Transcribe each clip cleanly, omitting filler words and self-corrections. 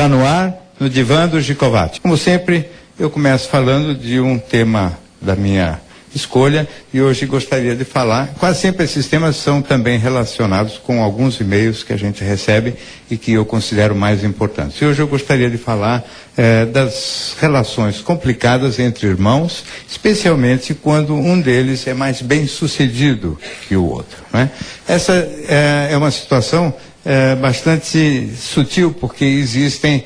Está no ar, no Divã do Gicovati. Como sempre, eu começo falando de um tema da minha escolha e hoje gostaria de falar, quase sempre esses temas são também relacionados com alguns e-mails que a gente recebe e que eu considero mais importantes. E hoje eu gostaria de falar das relações complicadas entre irmãos, especialmente quando um deles é mais bem sucedido que o outro, né? Essa é uma situação bastante sutil, porque existem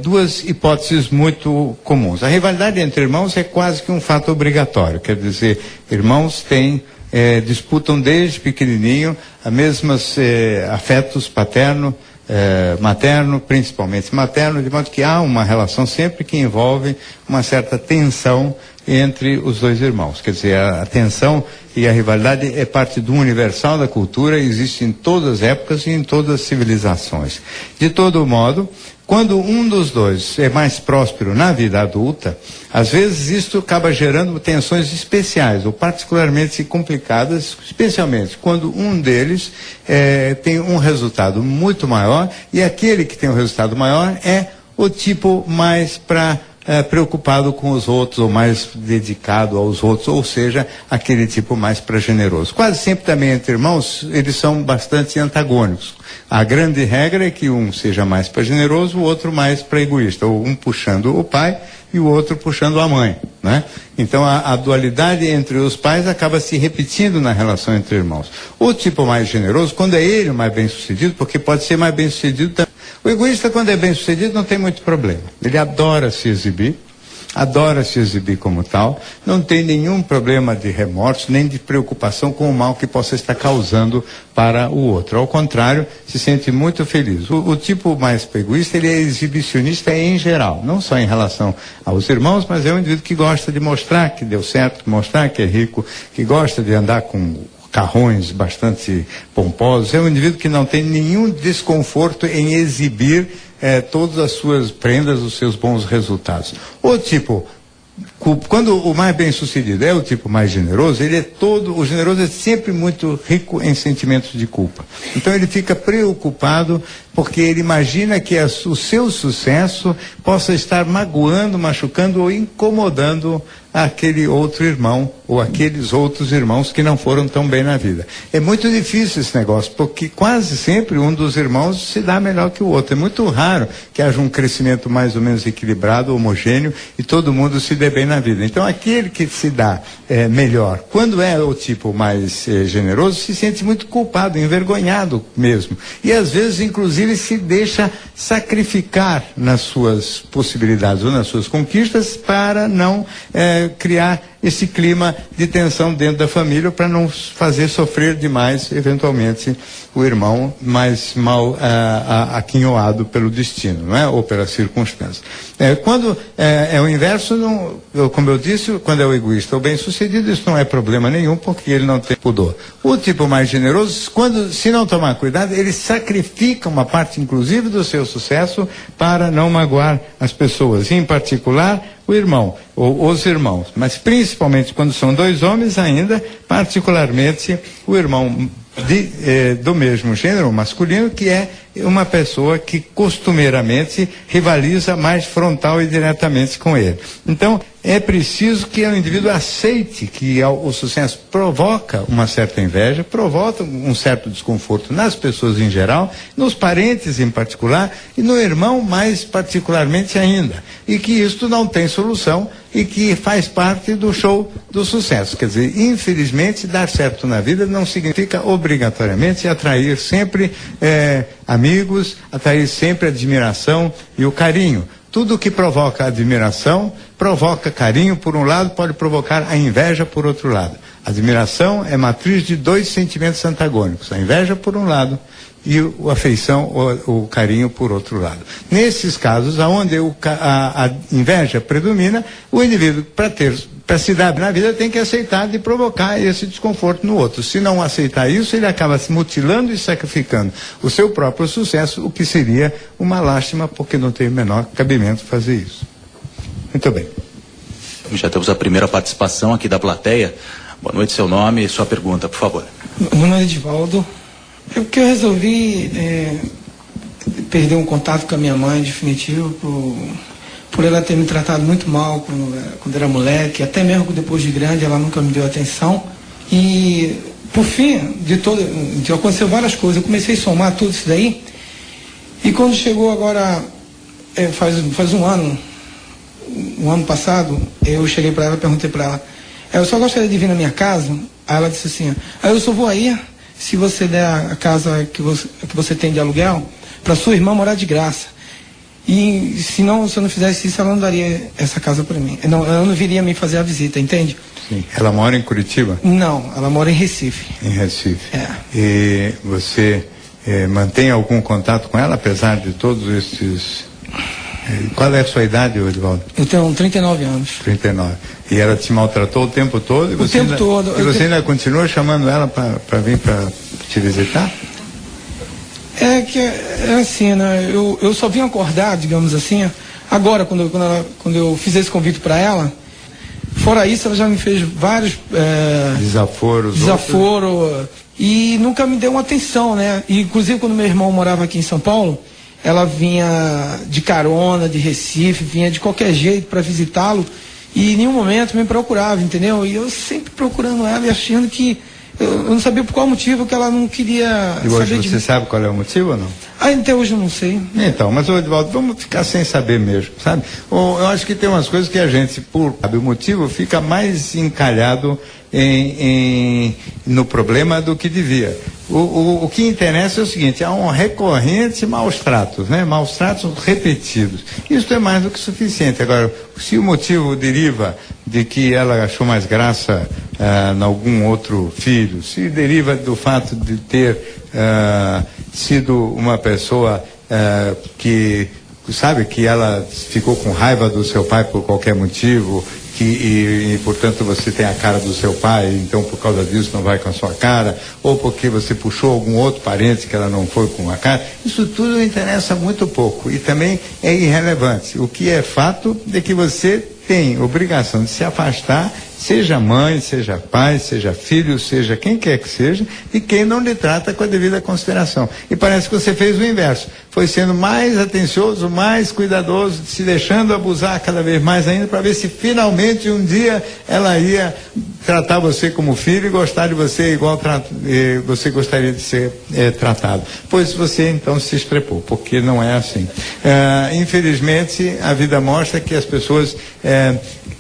duas hipóteses muito comuns. A rivalidade entre irmãos é quase que um fato obrigatório, quer dizer, irmãos disputam desde pequenininho os mesmos afetos paterno, materno, principalmente materno, de modo que há uma relação sempre que envolve uma certa tensão entre os dois irmãos. Quer dizer, a tensão e a rivalidade é parte do universal da cultura, existe em todas as épocas e em todas as civilizações. De todo modo, quando um dos dois é mais próspero na vida adulta, às vezes isto acaba gerando tensões especiais ou particularmente complicadas, especialmente quando um deles tem um resultado muito maior e aquele que tem um resultado maior é o tipo mais preocupado com os outros ou mais dedicado aos outros, ou seja, aquele tipo mais para generoso. Quase sempre também entre irmãos, eles são bastante antagônicos. A grande regra é que um seja mais para generoso, o outro mais para egoísta, ou um puxando o pai e o outro puxando a mãe, né? Então a dualidade entre os pais acaba se repetindo na relação entre irmãos. O tipo mais generoso, quando é ele o mais bem sucedido, porque pode ser mais bem sucedido também. O egoísta, quando é bem sucedido, não tem muito problema. Ele adora se exibir como tal, não tem nenhum problema de remorso, nem de preocupação com o mal que possa estar causando para o outro. Ao contrário, se sente muito feliz. O tipo mais egoísta, ele é exibicionista em geral, não só em relação aos irmãos, mas é um indivíduo que gosta de mostrar que deu certo, mostrar que é rico, que gosta de andar com carrões bastante pomposos. É um indivíduo que não tem nenhum desconforto em exibir todas as suas prendas, os seus bons resultados. O tipo, quando o mais bem sucedido é o tipo mais generoso, o generoso é sempre muito rico em sentimentos de culpa. Então ele fica preocupado porque ele imagina que o seu sucesso possa estar magoando, machucando ou incomodando aquele outro irmão ou aqueles outros irmãos que não foram tão bem na vida. É muito difícil esse negócio, porque quase sempre um dos irmãos se dá melhor que o outro. É muito raro que haja um crescimento mais ou menos equilibrado, homogêneo, e todo mundo se dê bem na vida. Então aquele que se dá melhor, quando é o tipo mais generoso, se sente muito culpado, envergonhado mesmo. E às vezes, inclusive, se deixa sacrificar nas suas possibilidades ou nas suas conquistas para não criar esse clima de tensão dentro da família, para não fazer sofrer demais, eventualmente, o irmão mais mal aquinhoado pelo destino, não é? Ou pelas circunstâncias. Quando é o inverso, como eu disse, quando é o egoísta ou bem-sucedido, isso não é problema nenhum, porque ele não tem pudor. O tipo mais generoso, se não tomar cuidado, ele sacrifica uma parte, inclusive, do seu sucesso para não magoar as pessoas, em particular o irmão, ou os irmãos, mas principalmente quando são dois homens ainda, particularmente o irmão do mesmo gênero, masculino, que é uma pessoa que costumeiramente rivaliza mais frontal e diretamente com ele. Então, é preciso que o indivíduo aceite que o sucesso provoca uma certa inveja, provoca um certo desconforto nas pessoas em geral, nos parentes em particular, e no irmão mais particularmente ainda. E que isto não tem solução e que faz parte do show do sucesso. Quer dizer, infelizmente, dar certo na vida não significa obrigatoriamente atrair sempre amigos, atrair sempre admiração e o carinho. Tudo que provoca admiração, provoca carinho por um lado, pode provocar a inveja por outro lado. A admiração é matriz de dois sentimentos antagônicos, a inveja por um lado e a afeição, o carinho por outro lado. Nesses casos, onde a inveja predomina, o indivíduo, para se dar na vida, tem que aceitar de provocar esse desconforto no outro. Se não aceitar isso, ele acaba se mutilando e sacrificando o seu próprio sucesso, o que seria uma lástima, porque não tem o menor cabimento fazer isso. Muito bem. Já temos a primeira participação aqui da plateia. Boa noite, seu nome e sua pergunta, por favor. Meu nome é Edivaldo. É porque eu resolvi perder um contato com a minha mãe, definitivo, por ela ter me tratado muito mal quando era moleque, até mesmo depois de grande, ela nunca me deu atenção. E, por fim, aconteceu várias coisas. Eu comecei a somar tudo isso daí, e quando chegou agora, faz um ano passado, eu cheguei para ela e perguntei para ela, eu só gostaria de vir na minha casa? Aí ela disse assim, eu só vou aí se você der a casa que você tem de aluguel para sua irmã morar de graça. E se eu não fizesse isso, ela não daria essa casa para mim. Ela não viria me fazer a visita, entende? Sim. Ela mora em Curitiba? Não, ela mora em Recife. Em Recife. É. E você mantém algum contato com ela, apesar de todos esses... Qual é a sua idade, Edivaldo? Eu tenho 39 anos. 39. E ela te maltratou o tempo todo? O tempo todo. E você ainda continua chamando ela para vir para te visitar? É assim, né? Eu só vim acordar, digamos assim, agora, quando eu fiz esse convite para ela. Fora isso, ela já me fez vários desaforos. E nunca me deu uma atenção, né? E, inclusive, quando meu irmão morava aqui em São Paulo, ela vinha de carona, de Recife, vinha de qualquer jeito para visitá-lo, e em nenhum momento me procurava, entendeu? E eu sempre procurando ela e achando que eu não sabia por qual motivo que ela não queria e hoje saber de mim. Você sabe qual é o motivo ou não? Até hoje eu não sei. Então, mas, Edivaldo, vamos ficar sem saber mesmo, sabe? Eu acho que tem umas coisas que a gente, por sabe, o motivo, fica mais encalhado no problema do que devia. O que interessa é o seguinte, há um recorrente maus tratos, né? Maus tratos repetidos. Isso é mais do que suficiente. Agora, se o motivo deriva de que ela achou mais graça em algum outro filho, se deriva do fato de ter sido uma pessoa que, sabe, que ela ficou com raiva do seu pai por qualquer motivo, e portanto você tem a cara do seu pai, então por causa disso não vai com a sua cara, ou porque você puxou algum outro parente que ela não foi com a cara, isso tudo interessa muito pouco e também é irrelevante. O que é fato é que você tem obrigação de se afastar, seja mãe, seja pai, seja filho, seja quem quer que seja, de quem não lhe trata com a devida consideração. E parece que você fez o inverso. Foi sendo mais atencioso, mais cuidadoso, se deixando abusar cada vez mais ainda, para ver se finalmente um dia ela ia tratar você como filho e gostar de você igual você gostaria de ser tratado. Pois você então se estrepou, porque não é assim. Infelizmente, a vida mostra que as pessoas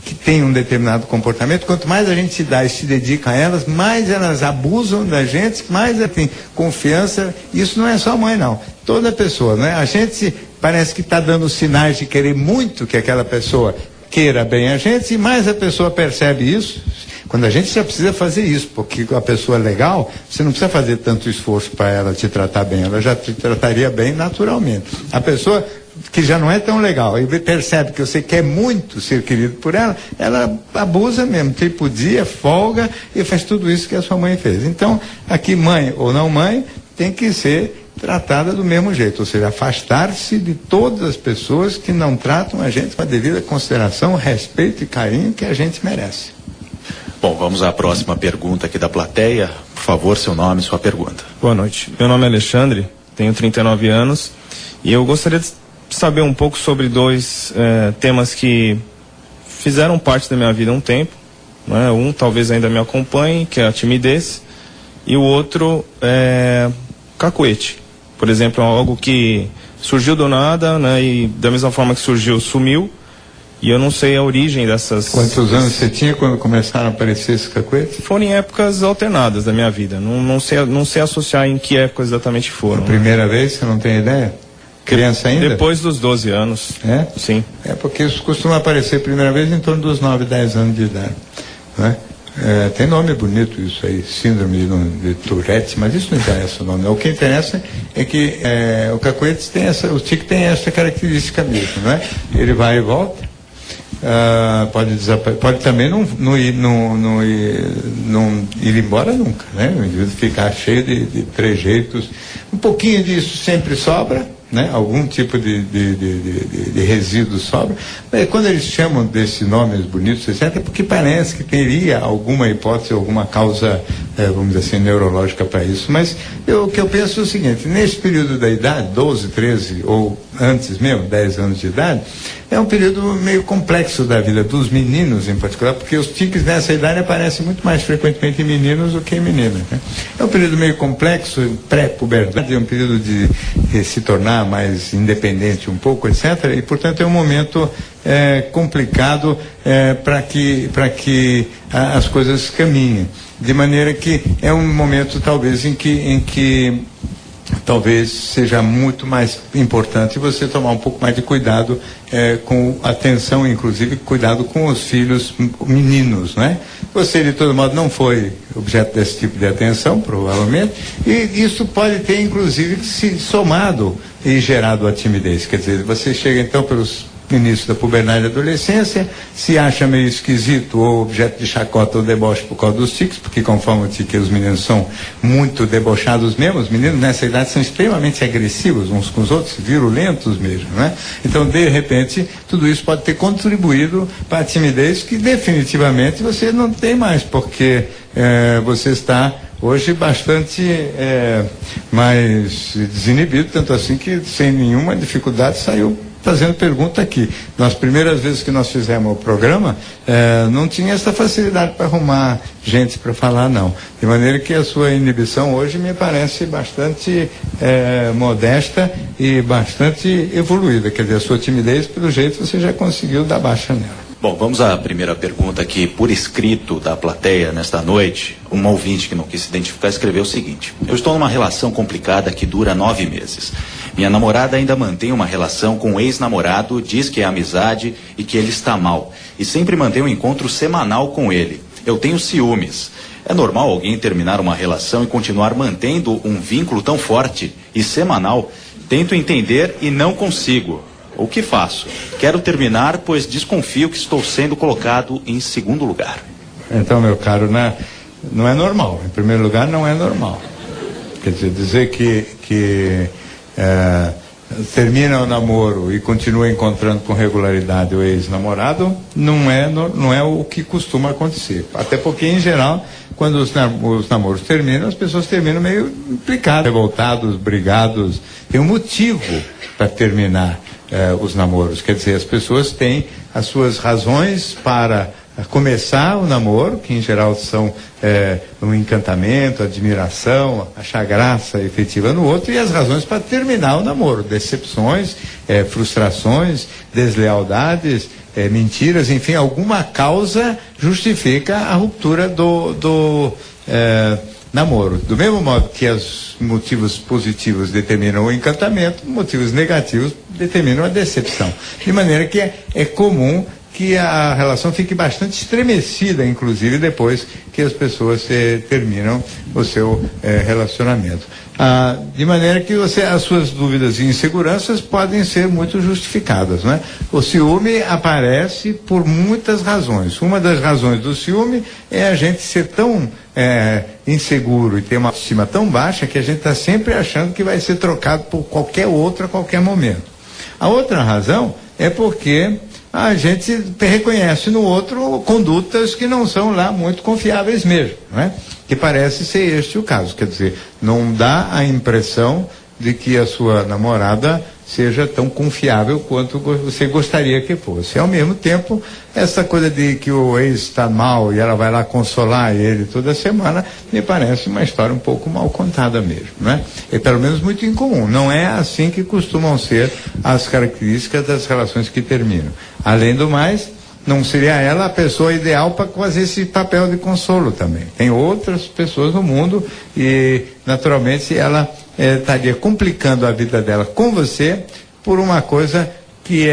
que têm um determinado comportamento, quanto mais a gente se dá e se dedica a elas, mais elas abusam da gente, mais ela tem confiança. Isso não é só mãe, não. Toda pessoa, né? A gente parece que está dando sinais de querer muito que aquela pessoa queira bem a gente, e mais a pessoa percebe isso. Quando a gente já precisa fazer isso, porque a pessoa é legal, você não precisa fazer tanto esforço para ela te tratar bem, ela já te trataria bem naturalmente. A pessoa que já não é tão legal e percebe que você quer muito ser querido por ela, ela abusa mesmo, tipo dia, folga e faz tudo isso que a sua mãe fez. Então, aqui mãe ou não mãe, tem que ser tratada do mesmo jeito, ou seja, afastar-se de todas as pessoas que não tratam a gente com a devida consideração, respeito e carinho que a gente merece. Bom, vamos à próxima pergunta aqui da plateia. Por favor, seu nome e sua pergunta. Boa noite. Meu nome é Alexandre, tenho 39 anos e eu gostaria de saber um pouco sobre dois temas que fizeram parte da minha vida há um tempo, né? Um talvez ainda me acompanhe, que é a timidez, e o outro é cacuete. Por exemplo, é algo que surgiu do nada, né? E da mesma forma que surgiu, sumiu. E eu não sei a origem dessas... Quantos anos você tinha quando começaram a aparecer esses cacuetes? Foram em épocas alternadas da minha vida. Não sei associar em que época exatamente foram. A primeira vez, você não tem ideia? Criança ainda? Depois dos 12 anos. É? Sim. É porque isso costuma aparecer a primeira vez em torno dos 9, 10 anos de idade. Né? Tem nome bonito isso aí, síndrome de Tourette, mas isso não interessa o nome. O que interessa é que o cacuete tem o tique tem essa característica mesmo, né? Ele vai e volta. Pode também não ir embora nunca, né? O indivíduo ficar cheio de trejeitos. Um pouquinho disso sempre sobra, né? Algum tipo de resíduo sobra. Mas quando eles chamam desses nomes bonitos, etc., é porque parece que teria alguma hipótese, alguma causa vamos dizer assim, neurológica para isso, mas o que eu penso é o seguinte: nesse período da idade, 12, 13 ou antes mesmo, 10 anos de idade, é um período meio complexo da vida dos meninos em particular, porque os tiques nessa idade aparecem muito mais frequentemente em meninos do que em meninas, né? É um período meio complexo, pré-puberdade, é um período de se tornar mais independente um pouco, etc. E, portanto, é um momento complicado para que as coisas caminhem. De maneira que é um momento, talvez, em que talvez seja muito mais importante você tomar um pouco mais de cuidado com atenção, inclusive cuidado com os filhos meninos, né? Você, de todo modo, não foi objeto desse tipo de atenção, provavelmente, e isso pode ter, inclusive, se somado e gerado a timidez. Quer dizer, você chega, então, pelos início da puberdade e adolescência, se acha meio esquisito ou objeto de chacota ou deboche por causa dos tiques, porque conforme o tique os meninos são muito debochados mesmo, os meninos nessa idade são extremamente agressivos uns com os outros, virulentos mesmo, né? Então, de repente, tudo isso pode ter contribuído para a timidez que definitivamente você não tem mais, porque você está hoje bastante mais desinibido, tanto assim que sem nenhuma dificuldade saiu fazendo pergunta aqui. Nas primeiras vezes que nós fizemos o programa, não tinha essa facilidade para arrumar gente para falar, não. De maneira que a sua inibição hoje me parece bastante modesta e bastante evoluída. Quer dizer, a sua timidez, pelo jeito, você já conseguiu dar baixa nela. Bom, vamos à primeira pergunta aqui, por escrito da plateia nesta noite. Uma ouvinte que não quis se identificar escreveu o seguinte: eu estou numa relação complicada que dura 9 meses. Minha namorada ainda mantém uma relação com um ex-namorado, diz que é amizade e que ele está mal. E sempre mantém um encontro semanal com ele. Eu tenho ciúmes. É normal alguém terminar uma relação e continuar mantendo um vínculo tão forte e semanal? Tento entender e não consigo. O que faço? Quero terminar, pois desconfio que estou sendo colocado em segundo lugar. Então, meu caro, não é normal. Em primeiro lugar, não é normal. Quer dizer que termina o namoro e continua encontrando com regularidade o ex-namorado, não é o que costuma acontecer. Até porque, em geral, quando os namoros terminam, as pessoas terminam meio implicadas, revoltados, brigados. Tem um motivo para terminar os namoros. Quer dizer, as pessoas têm as suas razões para começar o namoro, que em geral são um encantamento, admiração, achar graça efetiva no outro, e as razões para terminar o namoro: decepções, frustrações, deslealdades, mentiras, enfim, alguma causa justifica a ruptura do namoro. Do mesmo modo que os motivos positivos determinam o encantamento, motivos negativos determinam a decepção. De maneira que é comum que a relação fique bastante estremecida, inclusive depois que as pessoas terminam o seu relacionamento. De maneira que as suas dúvidas e inseguranças podem ser muito justificadas, né? O ciúme aparece por muitas razões. Uma das razões do ciúme é a gente ser tão inseguro e ter uma autoestima tão baixa que a gente está sempre achando que vai ser trocado por qualquer outro a qualquer momento. A outra razão é porque a gente reconhece no outro condutas que não são lá muito confiáveis mesmo, né? Que parece ser este o caso. Quer dizer, não dá a impressão de que a sua namorada seja tão confiável quanto você gostaria que fosse. Ao mesmo tempo, essa coisa de que o ex está mal e ela vai lá consolar ele toda semana, me parece uma história um pouco mal contada mesmo, né? É pelo menos muito incomum. Não é assim que costumam ser as características das relações que terminam. Além do mais, não seria ela a pessoa ideal para fazer esse papel de consolo também. Tem outras pessoas no mundo e, naturalmente, ela estaria complicando a vida dela com você por uma coisa que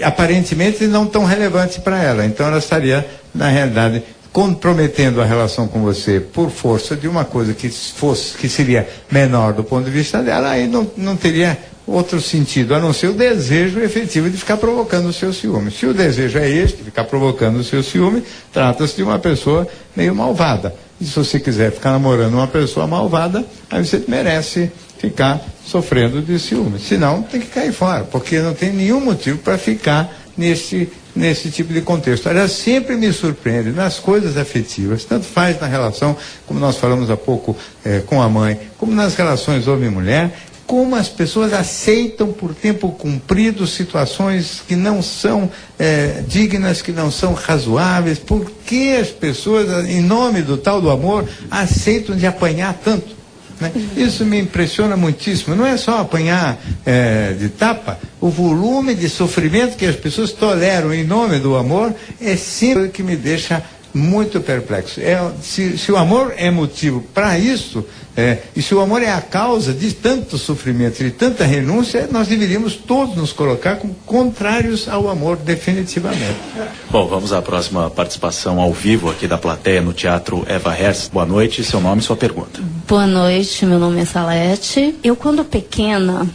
aparentemente não tão relevante para ela. Então ela estaria, na realidade, comprometendo a relação com você por força de uma coisa que seria menor do ponto de vista dela, aí não teria outro sentido, a não ser o desejo efetivo de ficar provocando o seu ciúme. Se o desejo é este, de ficar provocando o seu ciúme, trata-se de uma pessoa meio malvada. E se você quiser ficar namorando uma pessoa malvada, aí você merece ficar sofrendo de ciúme. Senão, tem que cair fora, porque não tem nenhum motivo para ficar nesse nesse tipo de contexto. Ela sempre me surpreende nas coisas afetivas, tanto faz na relação, como nós falamos há pouco, com a mãe, como nas relações homem e mulher, como as pessoas aceitam por tempo cumprido situações que não são dignas, que não são razoáveis. Por que as pessoas, em nome do tal do amor, aceitam de apanhar tanto? Né? Isso me impressiona muitíssimo. Não é só apanhar de tapa, o volume de sofrimento que as pessoas toleram em nome do amor é sempre que me deixa muito perplexo. Se o amor é motivo para isso, e se o amor é a causa de tanto sofrimento, de tanta renúncia, nós deveríamos todos nos colocar como contrários ao amor, definitivamente. Bom, vamos à próxima participação ao vivo aqui da plateia no Teatro Eva Herz. Boa noite, seu nome e sua pergunta. Boa noite, meu nome é Salete. Eu, quando pequena,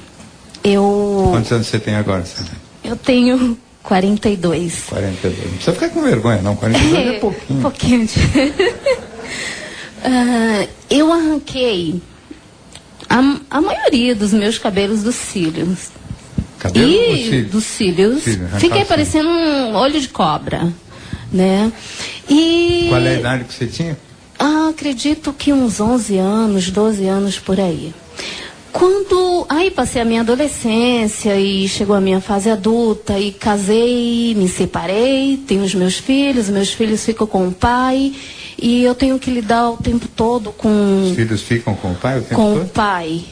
Quantos anos você tem agora, Salete? Eu tenho 42. 42. Não precisa ficar com vergonha, não. 42 é pouquinho. Pouquinho. Eu arranquei a maioria dos meus cabelos dos cílios. Cabelo ou cílio? Dos cílios. Fiquei parecendo um olho de cobra, né? E... Qual é a idade que você tinha? Acredito que uns 11 anos, 12 anos por aí. Aí passei a minha adolescência e chegou a minha fase adulta e casei, me separei, tenho os meus filhos ficam com o pai e eu tenho que lidar o tempo todo com... Os filhos ficam com o pai o tempo todo? Com o pai.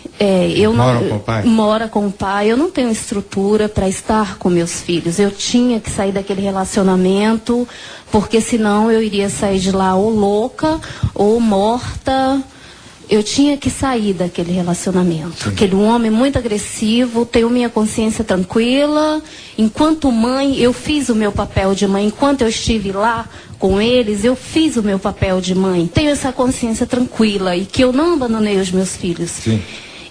Moram com o pai? Mora com o pai. Eu não tenho estrutura para estar com meus filhos. Eu tinha que sair daquele relacionamento, porque senão eu iria sair de lá ou louca ou morta. Eu tinha que sair daquele relacionamento. Sim. Aquele homem muito agressivo, tenho minha consciência tranquila. Enquanto mãe, eu fiz o meu papel de mãe. Enquanto eu estive lá com eles, eu fiz o meu papel de mãe. Tenho essa consciência tranquila e que eu não abandonei os meus filhos. Sim.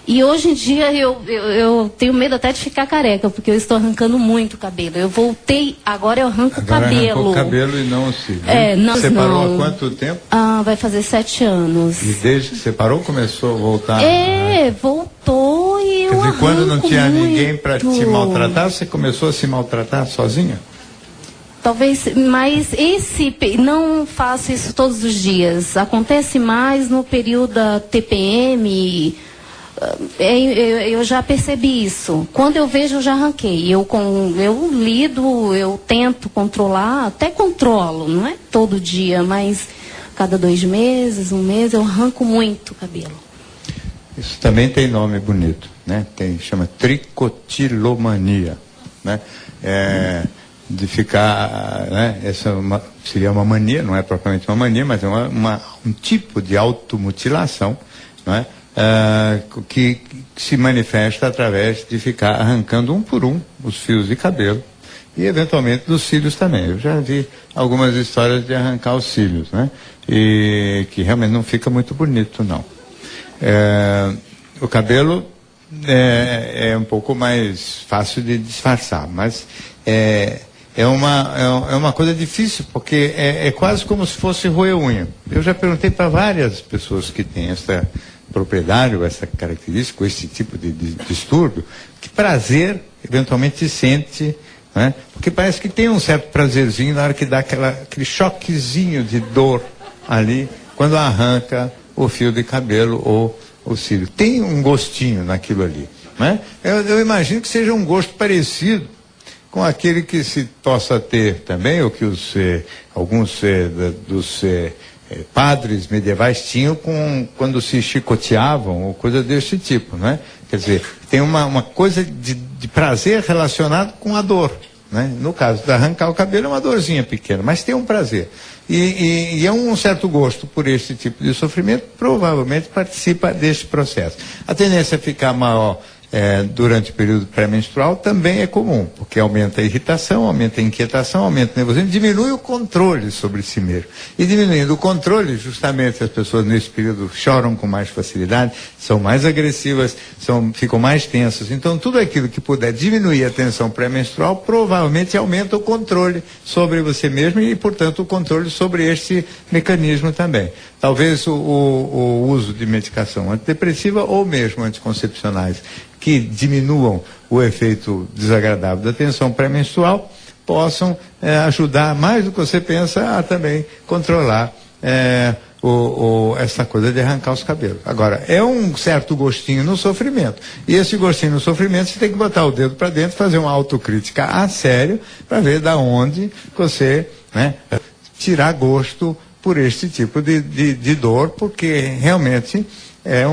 E hoje em dia eu tenho medo até de ficar careca, porque eu estou arrancando muito cabelo. Eu voltei, agora eu arranco cabelo. Arrancou o cabelo e não o cílio. Você parou há quanto tempo? Vai fazer 7 anos. E desde que você parou, começou a voltar? Voltou e eu arranco quando não tinha muito. Ninguém para te maltratar, você começou a se maltratar sozinha? Talvez, mas não faço isso todos os dias. Acontece mais no período da TPM. Eu já percebi isso. Quando eu vejo, eu já arranquei. Eu lido, eu tento controlar, até controlo, não é todo dia, mas cada 2 meses, 1 mês, eu arranco muito o cabelo. Isso também tem nome bonito, né? Chama tricotilomania, né? De ficar, né? Essa seria uma mania, não é propriamente uma mania, mas é um tipo de automutilação, não é? Que se manifesta através de ficar arrancando um por um os fios de cabelo e eventualmente dos cílios também. Eu já vi algumas histórias de arrancar os cílios, né? E que realmente não fica muito bonito, não. O cabelo é um pouco mais fácil de disfarçar, mas é uma coisa difícil, porque é quase como se fosse roer unha. Eu já perguntei para várias pessoas que têm essa propriedade, ou essa característica, ou esse tipo de distúrbio, que prazer eventualmente sente, né? Porque parece que tem um certo prazerzinho na hora que dá aquele choquezinho de dor ali, quando arranca o fio de cabelo ou o cílio. Tem um gostinho naquilo ali, né? Eu imagino que seja um gosto parecido com aquele que se possa ter também, ou que alguns dos padres medievais tinham quando se chicoteavam, ou coisa desse tipo, né? Quer dizer, tem uma coisa de prazer relacionado com a dor, né? No caso de arrancar o cabelo é uma dorzinha pequena, mas tem um prazer. E é um certo gosto por esse tipo de sofrimento, provavelmente participa desse processo. A tendência a ficar maior durante o período pré-menstrual também é comum, porque aumenta a irritação, aumenta a inquietação, aumenta o nervosismo, diminui o controle sobre si mesmo. E diminuindo o controle, justamente as pessoas nesse período choram com mais facilidade, são mais agressivas, ficam mais tensas. Então tudo aquilo que puder diminuir a tensão pré-menstrual provavelmente aumenta o controle sobre você mesmo e, portanto, o controle sobre este mecanismo também. Talvez o uso de medicação antidepressiva ou mesmo anticoncepcionais que diminuam o efeito desagradável da tensão pré-menstrual possam ajudar mais do que você pensa a também controlar essa coisa de arrancar os cabelos. Agora, é um certo gostinho no sofrimento. E esse gostinho no sofrimento, você tem que botar o dedo para dentro, fazer uma autocrítica a sério, para ver da onde você, né, tirar gosto por este tipo de dor, porque realmente é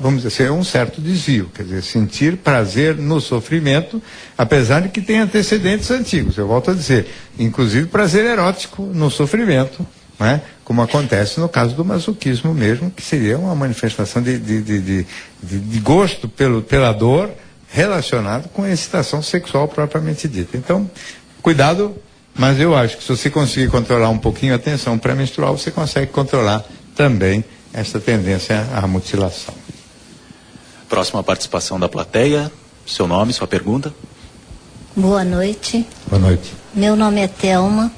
vamos dizer, é um certo desvio. Quer dizer, sentir prazer no sofrimento, apesar de que tem antecedentes antigos. Eu volto a dizer, inclusive prazer erótico no sofrimento, né? Como acontece no caso do masoquismo mesmo, que seria uma manifestação de gosto pela dor relacionado com a excitação sexual propriamente dita. Então, cuidado, mas eu acho que se você conseguir controlar um pouquinho a tensão pré-menstrual, você consegue controlar também essa tendência à mutilação. Próxima participação da plateia, seu nome, sua pergunta. Boa noite. Boa noite. Meu nome é Thelma.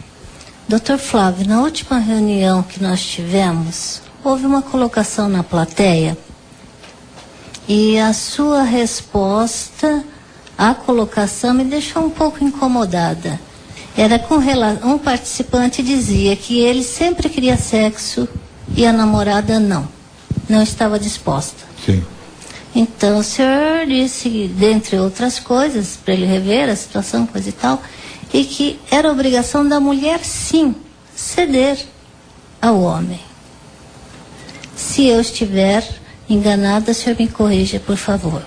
Dr. Flávio, na última reunião que nós tivemos, houve uma colocação na plateia e a sua resposta à colocação me deixou um pouco incomodada. Era um participante dizia que ele sempre queria sexo e a namorada não estava disposta. Sim. Então o senhor disse, dentre outras coisas, para ele rever a situação, coisa e tal, e que era obrigação da mulher, sim, ceder ao homem. Se eu estiver enganada, o senhor me corrija, por favor.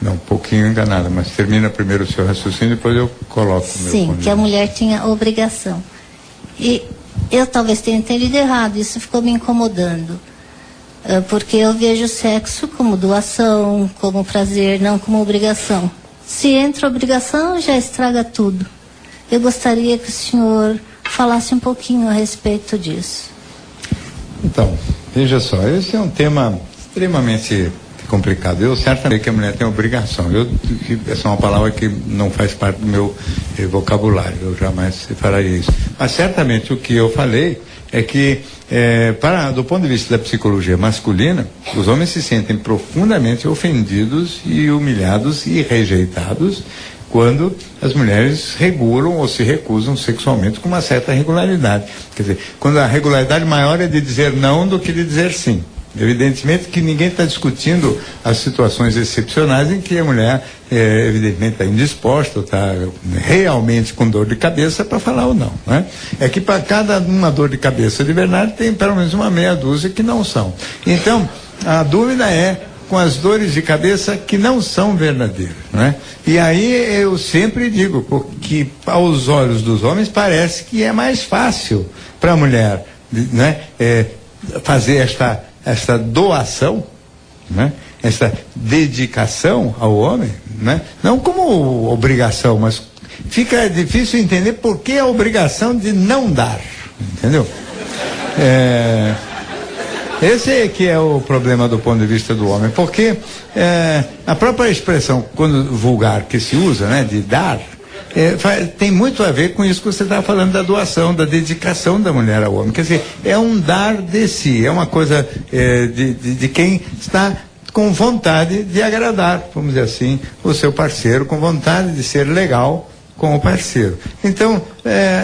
Não, um pouquinho enganada, mas termina primeiro o seu raciocínio, depois eu coloco o meu Sim, ponto. que a mulher tinha obrigação. E eu talvez tenha entendido errado, isso ficou me incomodando. Porque eu vejo o sexo como doação, como prazer, não como obrigação. Se entra obrigação, já estraga tudo. Eu gostaria que o senhor falasse um pouquinho a respeito disso. Então, veja só, esse é um tema extremamente complicado. Eu certamente que a mulher tem obrigação. Essa é uma palavra que não faz parte do meu vocabulário. Eu jamais faria isso. Mas certamente o que eu falei é que, do ponto de vista da psicologia masculina, os homens se sentem profundamente ofendidos e humilhados e rejeitados quando as mulheres regulam ou se recusam sexualmente com uma certa regularidade. Quer dizer, quando a regularidade maior é de dizer não do que de dizer sim. Evidentemente que ninguém está discutindo as situações excepcionais em que a mulher, evidentemente, está indisposta, está realmente com dor de cabeça para falar ou não, né? É que para cada uma dor de cabeça de verdade tem pelo menos uma meia dúzia que não são. Então, a dúvida é com as dores de cabeça que não são verdadeiras, né? E aí eu sempre digo, porque aos olhos dos homens parece que é mais fácil para a mulher, né, fazer esta doação, né, essa dedicação ao homem, né, não como obrigação, mas fica difícil entender por que a obrigação de não dar, entendeu? Esse é que é o problema do ponto de vista do homem, porque a própria expressão, quando vulgar, que se usa, né, de dar, tem muito a ver com isso que você está falando da doação, da dedicação da mulher ao homem. Quer dizer, é um dar de si, é uma coisa de quem está com vontade de agradar, vamos dizer assim, o seu parceiro, com vontade de ser legal com o parceiro. Então,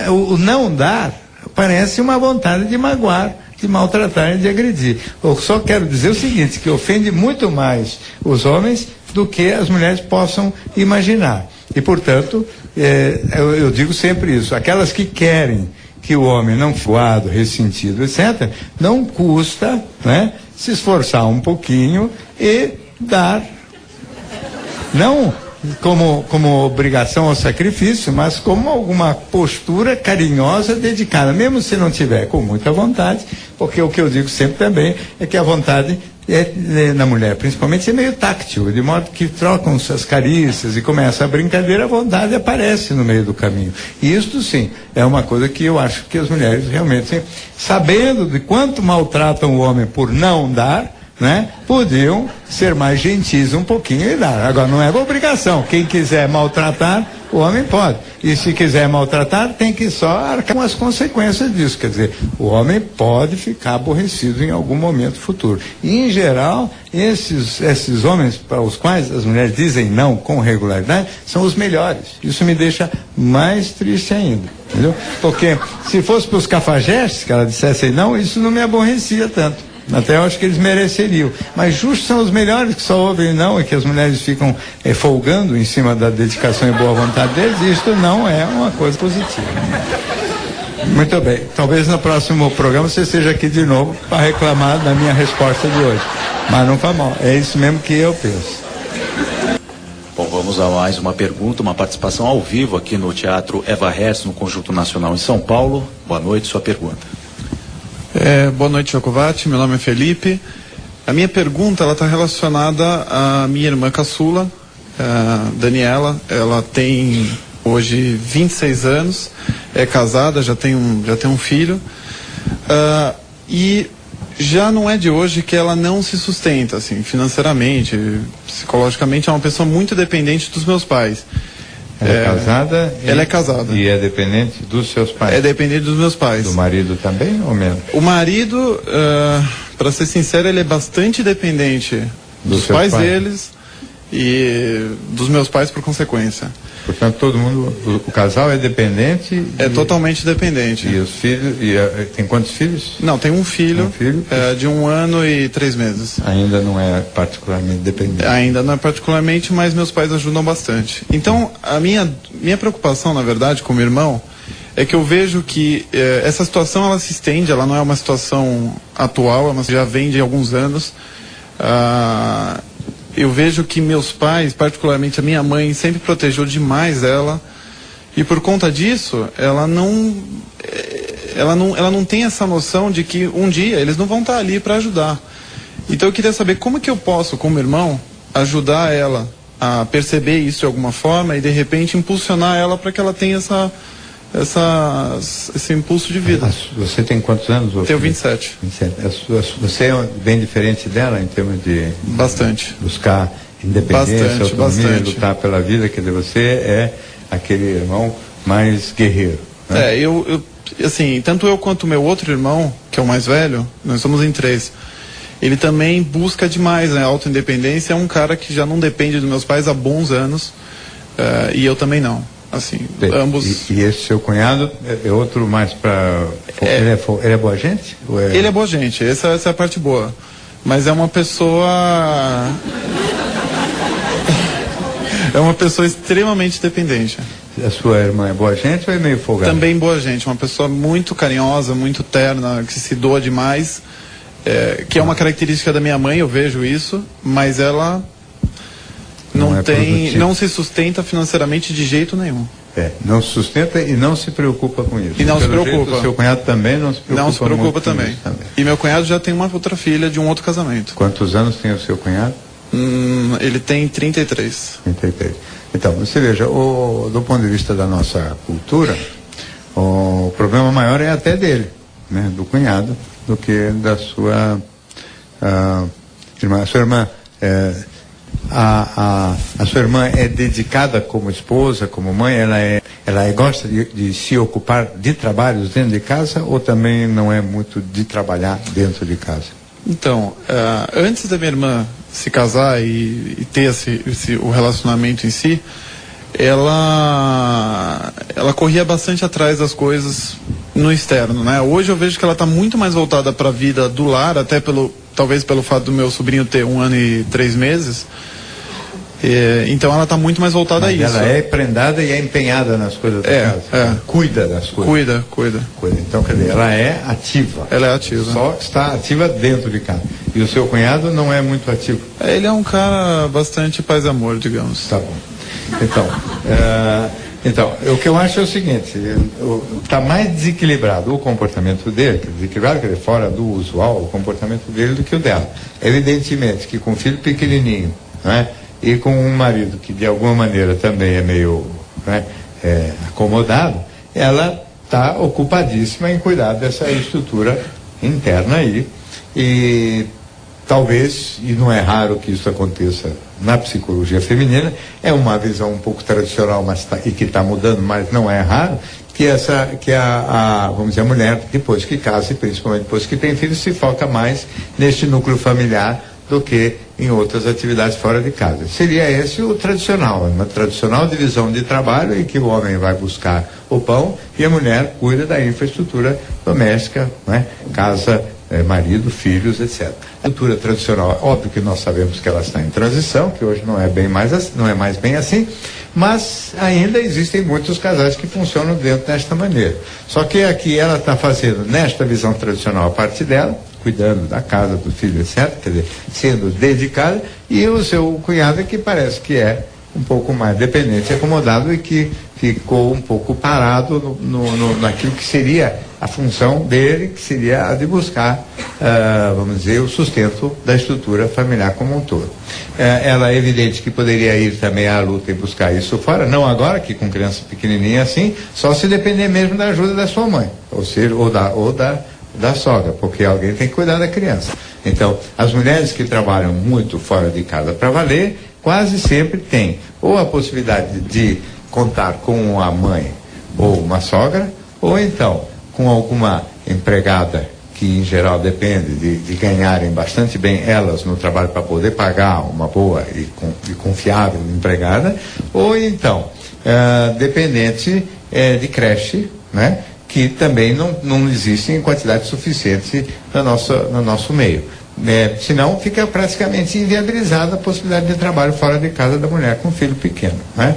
o não dar parece uma vontade de magoar, de maltratar e de agredir. Eu só quero dizer o seguinte, que ofende muito mais os homens do que as mulheres possam imaginar. E, portanto, eu digo sempre isso, aquelas que querem que o homem não voado, ressentido, etc., não custa, né, se esforçar um pouquinho e dar, não como obrigação ou sacrifício, mas como alguma postura carinhosa, dedicada, mesmo se não tiver com muita vontade, porque o que eu digo sempre também é que a vontade na mulher, principalmente, é meio táctil, de modo que trocam as carícias e começa a brincadeira, a vontade aparece no meio do caminho. E isto sim, é uma coisa que eu acho que as mulheres realmente, sabendo de quanto maltratam o homem por não dar, né, podiam ser mais gentis um pouquinho e dar. Agora, não é obrigação. Quem quiser maltratar, o homem pode. E se quiser maltratar, tem que só arcar com as consequências disso. Quer dizer, o homem pode ficar aborrecido em algum momento futuro. E, em geral, esses homens para os quais as mulheres dizem não com regularidade, são os melhores. Isso me deixa mais triste ainda. Entendeu? Porque se fosse para os cafajestes que ela dissesse não, isso não me aborrecia tanto. Até eu acho que eles mereceriam. Mas justos são os melhores que só ouvem não e que as mulheres ficam folgando em cima da dedicação e boa vontade deles. E isto não é uma coisa positiva. Muito bem. Talvez no próximo programa você esteja aqui de novo para reclamar da minha resposta de hoje. Mas não faz mal. É isso mesmo que eu penso. Bom, vamos a mais uma pergunta, uma participação ao vivo aqui no Teatro Eva Hertz, no Conjunto Nacional em São Paulo. Boa noite, sua pergunta. Boa noite, Giacovatti. Meu nome é Felipe. A minha pergunta está relacionada à minha irmã caçula, Daniela. Ela tem hoje 26 anos, é casada, já tem um filho. E já não é de hoje que ela não se sustenta, assim, financeiramente, psicologicamente. É uma pessoa muito dependente dos meus pais. Ela é casada? Ela é casada. E é dependente dos seus pais? É dependente dos meus pais. Do marido também ou menos? O marido, para ser sincero, ele é bastante dependente dos pais deles e dos meus pais por consequência. Portanto, todo mundo, o casal é dependente? É totalmente dependente. E os filhos, tem quantos filhos? Não, tem um filho, de 1 ano e 3 meses. Ainda não é particularmente dependente? Ainda não é particularmente, mas meus pais ajudam bastante. Então, a minha preocupação, na verdade, com meu irmão, é que eu vejo que essa situação, ela se estende, ela não é uma situação atual, ela já vem de alguns anos. Eu vejo que meus pais, particularmente a minha mãe, sempre protegeu demais ela, e por conta disso, ela não tem essa noção de que um dia eles não vão estar ali para ajudar. Então eu queria saber como que eu posso, como irmão, ajudar ela a perceber isso de alguma forma e de repente impulsionar ela para que ela tenha esse impulso de vida. Você tem quantos anos? Tenho 27. 27. Você é bem diferente dela em termos de... Bastante. Buscar independência, autonomia, bastante. lutar pela vida, quer dizer, você é aquele irmão mais guerreiro. Né? Assim, tanto eu quanto o meu outro irmão, que é o mais velho, nós somos em 3. Ele também busca demais, né? A autoindependência. É um cara que já não depende dos meus pais há bons anos, e eu também não. Assim, ambos... E esse seu cunhado é outro mais para... Ele é boa gente? Ele é boa gente, essa é a parte boa. Mas é uma pessoa... é uma pessoa extremamente dependente. A sua irmã é boa gente ou é meio folgada? Também boa gente, uma pessoa muito carinhosa, muito terna, que se doa demais, que é uma característica da minha mãe, eu vejo isso, mas ela... Não se sustenta financeiramente de jeito nenhum. Não se sustenta e não se preocupa com isso. E não se preocupa. O seu cunhado também não se preocupa. Não se preocupa também. E meu cunhado já tem uma outra filha de um outro casamento. Quantos anos tem o seu cunhado? Ele tem 33. 33. Então, você veja, do ponto de vista da nossa cultura, o problema maior é até dele, né, do cunhado, do que da sua irmã. A sua irmã... A sua irmã é dedicada como esposa, como mãe? Ela gosta de se ocupar de trabalhos dentro de casa ou também não é muito de trabalhar dentro de casa? Então, antes da minha irmã se casar e ter o relacionamento em si, ela corria bastante atrás das coisas no externo, né? Hoje eu vejo que ela está muito mais voltada para a vida do lar, até talvez pelo fato do meu sobrinho ter 1 ano e 3 meses. Então ela está muito mais voltada a isso. Ela é prendada e é empenhada nas coisas da casa. Cuida das coisas. Cuida. Então, quer dizer, ela é ativa. Ela é ativa. Só está ativa dentro de casa. E o seu cunhado não é muito ativo? Ele é um cara bastante paz e amor, digamos. Tá bom. Então, o que eu acho é o seguinte, está mais desequilibrado o comportamento dele, desequilibrado, quer dizer, fora do usual, o comportamento dele do que o dela. Evidentemente que com um filho pequenininho, né, e com um marido que de alguma maneira também é meio, né, acomodado, ela está ocupadíssima em cuidar dessa estrutura interna aí. E talvez, e não é raro que isso aconteça na psicologia feminina, é uma visão um pouco tradicional, mas e que está mudando, mas não é raro, vamos dizer, a mulher, depois que casa e principalmente depois que tem filhos, se foca mais neste núcleo familiar do que em outras atividades fora de casa. Seria esse o tradicional, uma tradicional divisão de trabalho em que o homem vai buscar o pão e a mulher cuida da infraestrutura doméstica, né? Casa, marido, filhos, etc. A cultura tradicional, óbvio que nós sabemos que ela está em transição, que hoje não é mais bem assim, mas ainda existem muitos casais que funcionam dentro desta maneira. Só que aqui ela está fazendo, nesta visão tradicional, a parte dela, cuidando da casa, do filho, etc., quer dizer, sendo dedicada, e o seu cunhado que parece que é um pouco mais dependente e acomodado e que ficou um pouco parado naquilo que seria a função dele, que seria a de buscar, vamos dizer, o sustento da estrutura familiar como um todo. Ela é evidente que poderia ir também à luta e buscar isso fora, não agora, que com criança pequenininha assim, só se depender mesmo da ajuda da sua mãe, ou seja, ou da sogra, porque alguém tem que cuidar da criança. Então, as mulheres que trabalham muito fora de casa para valer, quase sempre têm ou a possibilidade de contar com a mãe ou uma sogra, ou então com alguma empregada que em geral depende de ganharem bastante bem elas no trabalho para poder pagar uma boa e confiável empregada, ou então dependente de creche, né? Que também não existe em quantidade suficiente no nosso meio. Senão fica praticamente inviabilizada a possibilidade de trabalho fora de casa da mulher com filho pequeno, né?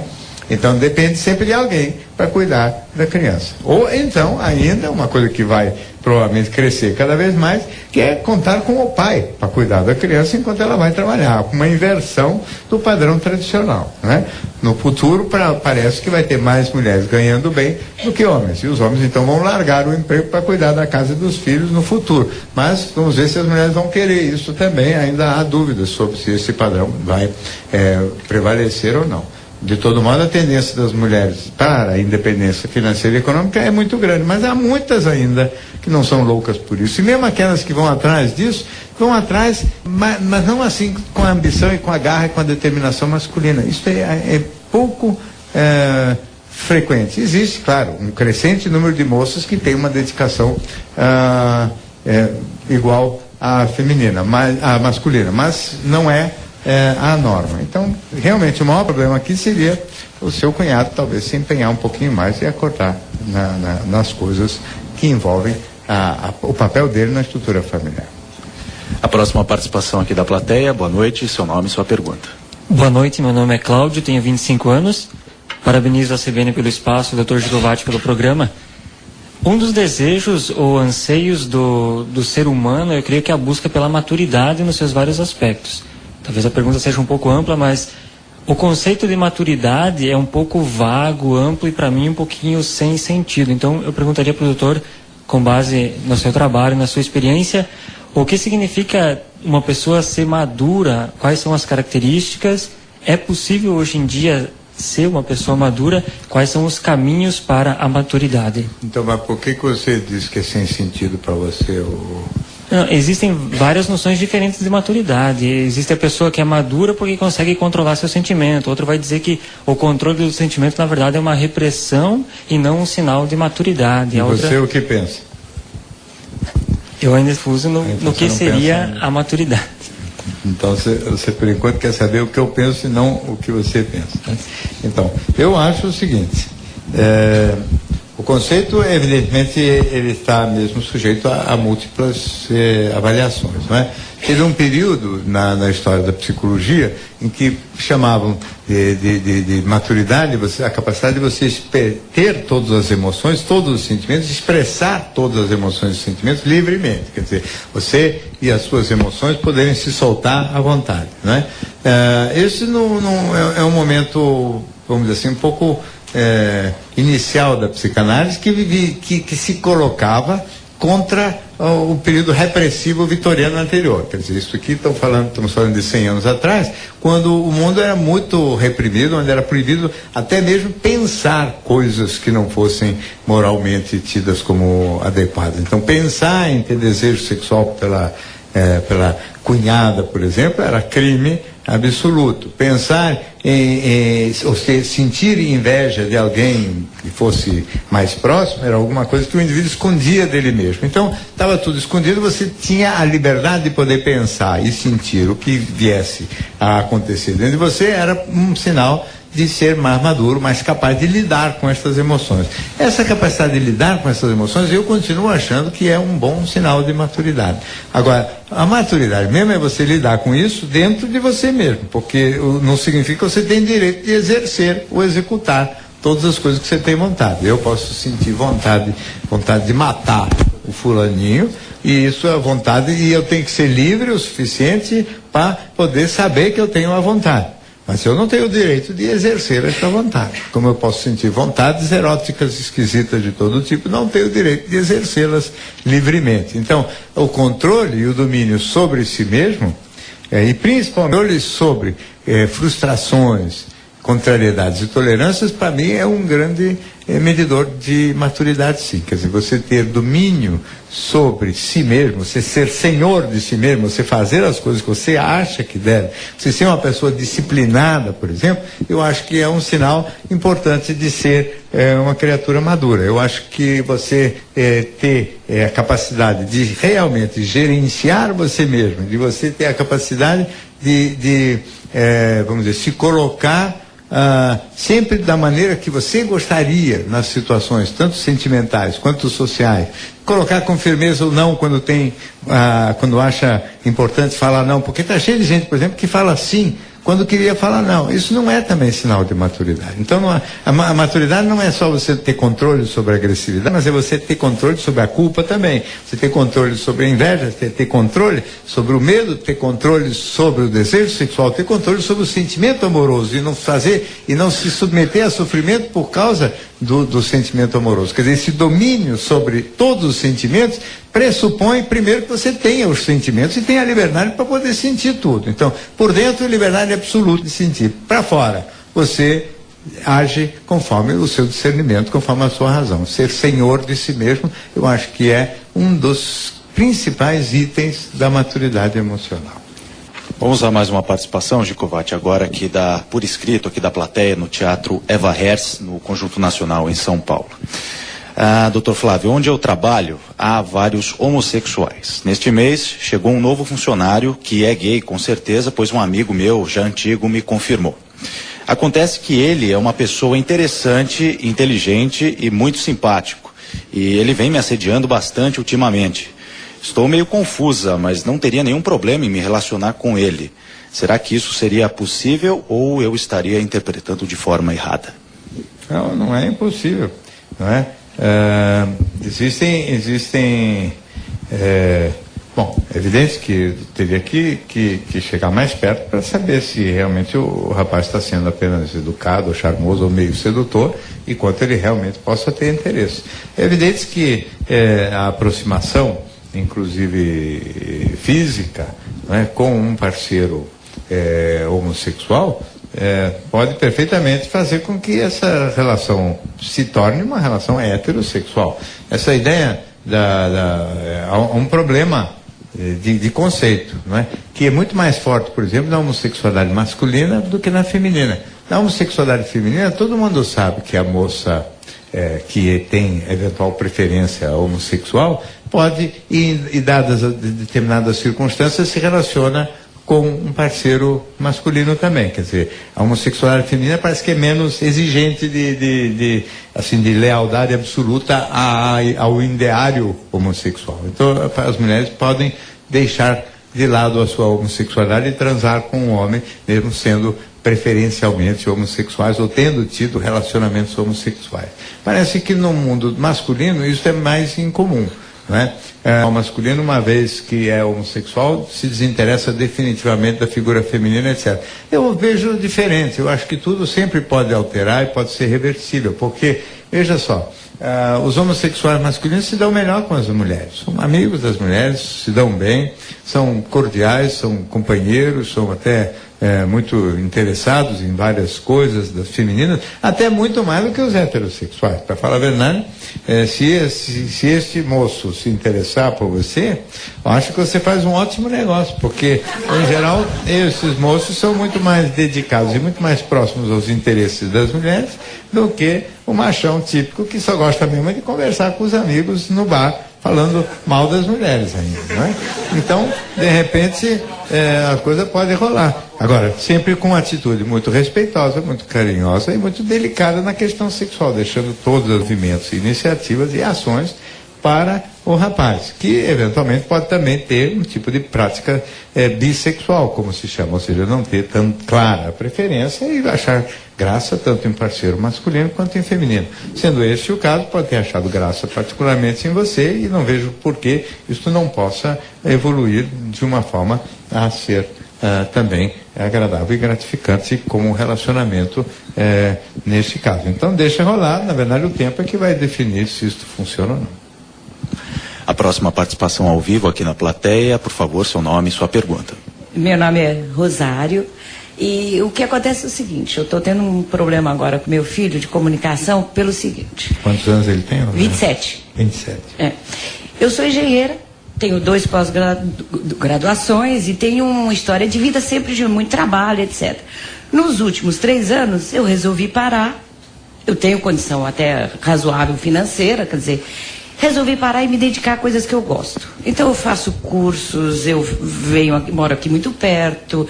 Então depende sempre de alguém para cuidar da criança. Ou então, ainda, uma coisa que vai provavelmente crescer cada vez mais, que é contar com o pai para cuidar da criança enquanto ela vai trabalhar, uma inversão do padrão tradicional, né? No futuro parece que vai ter mais mulheres ganhando bem do que homens, e os homens então vão largar o emprego para cuidar da casa e dos filhos no futuro, mas vamos ver se as mulheres vão querer isso também. Ainda há dúvidas sobre se esse padrão vai prevalecer ou não. De todo modo, a tendência das mulheres para a independência financeira e econômica é muito grande, mas há muitas ainda que não são loucas por isso. E mesmo aquelas que vão atrás disso, vão atrás, mas não assim com a ambição e com a garra e com a determinação masculina. Isso é pouco frequente. Existe, claro, um crescente número de moças que têm uma dedicação igual à feminina, à masculina, mas não é a norma. Então, realmente, o maior problema aqui seria o seu cunhado talvez se empenhar um pouquinho mais e acordar nas coisas que envolvem o papel dele na estrutura familiar. A próxima participação aqui da plateia. Boa noite, seu nome e sua pergunta. Boa noite, meu nome é Cláudio, tenho 25 anos. Parabenizo a CBN pelo espaço, o Dr. Gigovati pelo programa. Um dos desejos ou anseios do ser humano, eu creio que é a busca pela maturidade nos seus vários aspectos. Talvez a pergunta seja um pouco ampla, mas o conceito de maturidade é um pouco vago, amplo e para mim um pouquinho sem sentido. Então eu perguntaria para o doutor, com base no seu trabalho, na sua experiência, o que significa uma pessoa ser madura, quais são as características, é possível hoje em dia ser uma pessoa madura, quais são os caminhos para a maturidade? Então, mas por que você diz que é sem sentido para você? Não, existem várias noções diferentes de maturidade. Existe a pessoa que é madura porque consegue controlar seu sentimento. Outro vai dizer que o controle do sentimento, na verdade, é uma repressão e não um sinal de maturidade. E você o que pensa? Eu ainda fuso no que seria a maturidade. Então você por enquanto quer saber o que eu penso e não o que você pensa. Então, eu acho o seguinte, o conceito, evidentemente, ele está mesmo sujeito a múltiplas avaliações, não é? Teve um período na história da psicologia em que chamavam de maturidade a capacidade de você ter todas as emoções, todos os sentimentos, expressar todas as emoções e sentimentos livremente. Quer dizer, você e as suas emoções poderem se soltar à vontade, não é? Esse não é um momento, vamos dizer assim, um pouco inicial da psicanálise que se colocava contra o período repressivo vitoriano anterior. Quer dizer, isso aqui estamos falando de 100 anos atrás, quando o mundo era muito reprimido, onde era proibido até mesmo pensar coisas que não fossem moralmente tidas como adequadas. Então, pensar em ter desejo sexual pela pela cunhada, por exemplo, era crime absoluto. Pensar ou sentir inveja de alguém que fosse mais próximo era alguma coisa que o indivíduo escondia dele mesmo. Então, estava tudo escondido, você tinha a liberdade de poder pensar e sentir o que viesse a acontecer dentro de você, era um sinal de ser mais maduro, mais capaz de lidar com essas emoções. Essa capacidade de lidar com essas emoções, eu continuo achando que é um bom sinal de maturidade. Agora, a maturidade mesmo é você lidar com isso dentro de você mesmo, porque não significa que você tem direito de exercer ou executar todas as coisas que você tem vontade. Eu posso sentir vontade de matar o fulaninho, e isso é vontade, e eu tenho que ser livre o suficiente para poder saber que eu tenho a vontade. Mas eu não tenho o direito de exercer essa vontade. Como eu posso sentir vontades eróticas esquisitas de todo tipo, não tenho o direito de exercê-las livremente. Então, o controle e o domínio sobre si mesmo, e principalmente sobre frustrações, contrariedades e tolerâncias, para mim é um grande medidor de maturidade, sim. Quer dizer, você ter domínio sobre si mesmo, você ser senhor de si mesmo, você fazer as coisas que você acha que deve, você ser uma pessoa disciplinada, por exemplo, eu acho que é um sinal importante de ser uma criatura madura. Eu acho que você ter a capacidade de realmente gerenciar você mesmo, de você ter a capacidade de vamos dizer, se colocar sempre da maneira que você gostaria nas situações, tanto sentimentais quanto sociais, colocar com firmeza ou não quando acha importante falar não, porque está cheio de gente, por exemplo, que fala sim quando queria falar não. Isso não é também sinal de maturidade. Então a maturidade não é só você ter controle sobre a agressividade, mas é você ter controle sobre a culpa também, você ter controle sobre a inveja, ter controle sobre o medo, ter controle sobre o desejo sexual, ter controle sobre o sentimento amoroso e não se submeter a sofrimento por causa do sentimento amoroso. Quer dizer, esse domínio sobre todos os sentimentos pressupõe primeiro que você tenha os sentimentos e tenha a liberdade para poder sentir tudo. Então, por dentro, liberdade absoluta de sentir. Para fora, você age conforme o seu discernimento, conforme a sua razão. Ser senhor de si mesmo, eu acho que é um dos principais itens da maturidade emocional. Vamos a mais uma participação, Gicovati, agora aqui por escrito, aqui da plateia, no Teatro Eva Herz, no Conjunto Nacional, em São Paulo. Dr. Flávio, onde eu trabalho, há vários homossexuais. Neste mês, chegou um novo funcionário que é gay, com certeza, pois um amigo meu, já antigo, me confirmou. Acontece que ele é uma pessoa interessante, inteligente e muito simpático. E ele vem me assediando bastante ultimamente. Estou meio confusa, mas não teria nenhum problema em me relacionar com ele. Será que isso seria possível ou eu estaria interpretando de forma errada? Não é impossível, não é? Existem bom, é evidente que teria que chegar mais perto para saber se realmente o rapaz está sendo apenas educado, ou charmoso, ou meio sedutor, e quanto ele realmente possa ter interesse. É evidente que a aproximação, inclusive física, né, com um parceiro homossexual, pode perfeitamente fazer com que essa relação se torne uma relação heterossexual. Essa ideia há um problema de conceito, não é? Que é muito mais forte, por exemplo, na homossexualidade masculina do que na feminina. Na homossexualidade feminina, todo mundo sabe que a moça que tem eventual preferência homossexual pode, em dadas determinadas circunstâncias, se relaciona com um parceiro masculino também. Quer dizer, a homossexualidade feminina parece que é menos exigente de lealdade absoluta ao ideário homossexual. Então, as mulheres podem deixar de lado a sua homossexualidade e transar com um homem, mesmo sendo preferencialmente homossexuais ou tendo tido relacionamentos homossexuais. Parece que no mundo masculino isso é mais incomum. Né? O masculino, uma vez que é homossexual, se desinteressa definitivamente da figura feminina, etc. Eu vejo diferente, eu acho que tudo sempre pode alterar e pode ser reversível, porque, veja só, os homossexuais masculinos se dão melhor com as mulheres, são amigos das mulheres, se dão bem, são cordiais, são companheiros, são até muito interessados em várias coisas das femininas, até muito mais do que os heterossexuais. Para falar a verdade, se este moço se interessar por você, eu acho que você faz um ótimo negócio, porque, em geral, esses moços são muito mais dedicados e muito mais próximos aos interesses das mulheres do que o machão típico que só gosta mesmo de conversar com os amigos no bar, falando mal das mulheres ainda, não é? Então, de repente, a coisa pode rolar. Agora, sempre com uma atitude muito respeitosa, muito carinhosa e muito delicada na questão sexual, deixando todos os movimentos, iniciativas e ações para o rapaz, que eventualmente pode também ter um tipo de prática bissexual, como se chama, ou seja, não ter tão clara a preferência e achar graça tanto em parceiro masculino quanto em feminino. Sendo este o caso, pode ter achado graça particularmente em você e não vejo por que isso não possa evoluir de uma forma a ser também agradável e gratificante como um relacionamento neste caso. Então deixa rolar, na verdade o tempo é que vai definir se isso funciona ou não. A próxima participação ao vivo aqui na plateia, por favor, seu nome e sua pergunta. Meu nome é Rosário e o que acontece é o seguinte, eu estou tendo um problema agora com meu filho de comunicação pelo seguinte. Quantos anos ele tem? 27. 27. Eu sou engenheira, tenho 2 pós-graduações e tenho uma história de vida sempre de muito trabalho, etc. Nos últimos 3 anos eu resolvi parar, eu tenho condição até razoável financeira, quer dizer, resolvi parar e me dedicar a coisas que eu gosto. Então eu faço cursos, eu moro aqui muito perto,